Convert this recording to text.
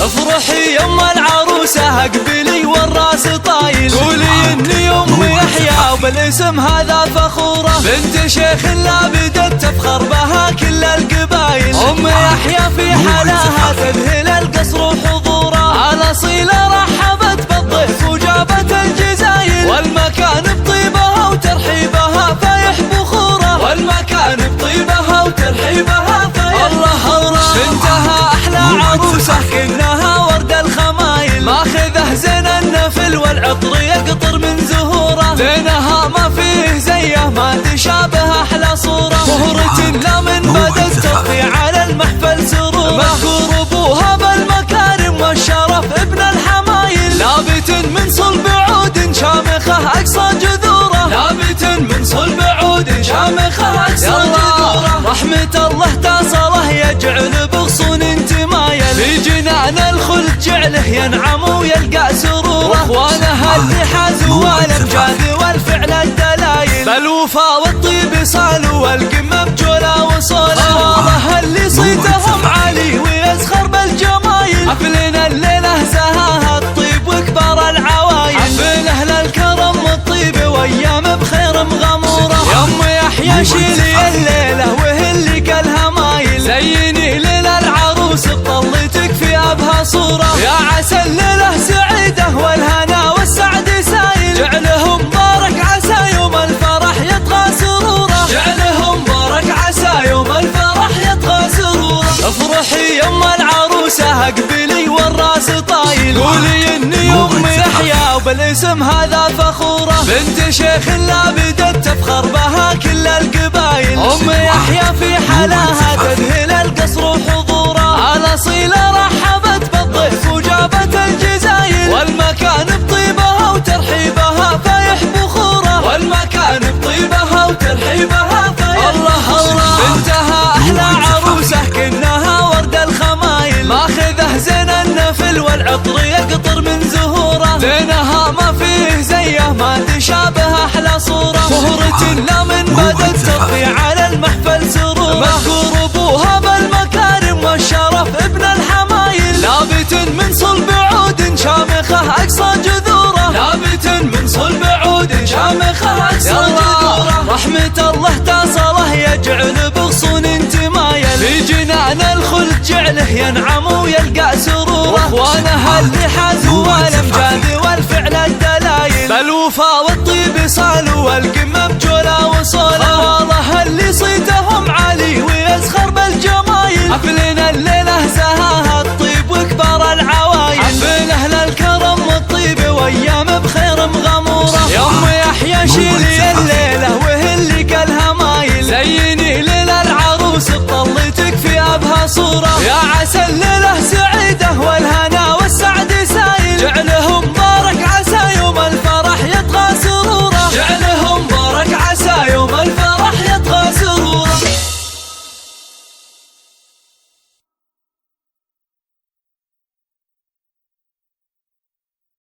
افرحي يم العروسة اقبلي والراس طايل، قولي اني ام يحيى وبالاسم هذا فخورة، بنت شيخ لا بدت تفخر بها كل القبايل، ام يحيى في حلاها تذهل القصر وحضوره، على صيلة رحبت بالضيف وجابت الجزايل، والمكان بطيبها وترحيبها فايح بخوره، والمكان بطيبها وترحيبها فايح بخوره، بنتها احلى عروسة كنها ورد الخمايل، ماخذه زين النفل والعطر يقطر من زهوره، زينها ما فيه زيه ما تشابه احلى صوره، مهرة لا من بدت تضفي على المحفل سرور، مذكور ابوها بالمكارم والشرف ابن الحمايل، نابت من صلب عود شامخه اقصى جذوره، نابت من صلب عود شامخه اقصى جذوره، رحمة الله تصله يجعل بغصون تمايل، في جنان الخلد جعله ينعم ويلقى سرور، واخوانها اللي حازوا والامجاد والفعل الدلايل، بالوفا والطيب صالوا والقمه بجوله وصوله، والله اللي صيتهم عالي ويزخر بالجمايل، عفلنا الليله زهاها الطيب وكبار العوايل، عفل اهل الكرم والطيب وايام بخير مغموره، يم يحيى شيلي الليله وهلي كلها مايل، زيني ليله العروس بطلتك في ابها صوره، يا عسى الليله سعيده والهنا والسعد سايل، جعله مبارك عسى يوم الفرح يطغى سروره، جعله مبارك عسى يوم الفرح يطغى سروره، افرحي يم العروسه اقبلي والراس طايل، قولي اني ام يحيى وبالاسم هذا فخوره، بنت شيخ لا بدت تفخر بها كل القبايل، ام يحيى في حلاها تذهل القصر وحضوره، على صيلة رحبت بالضيف وجابت الجزايل، والمكان بطيبها وترحيبها فايح بخوره، والمكان بطيبها وترحيبها فايح بخوره، بنتها احلى عروسه كنها ورد الخمايل، ماخذه زين النفل والعطر يقطر من زهوره، زينها ما فيه زيه ما تشابه احلى صوره، مهرة لا من بدت تضفي على المحفل سرور، مذكور ابوها بالمكارم والشرف ابن الحمايل، نابت من صلب عود شامخه اقصى جذوره، نابت من صلب عود شامخه اقصى جذوره، رحمة الله تصله يجعل بغصون تمايل، في جنان الخلد جعله ينعم ويلقى سرور، واخوانها اللي حازوا والامجاد والفعل الدلايل، بالوفا والطيب صالوا والقمه بجوله وصوله، والله اللي صيتهم عالي ويزخر بالجمايل، عفلنا الليل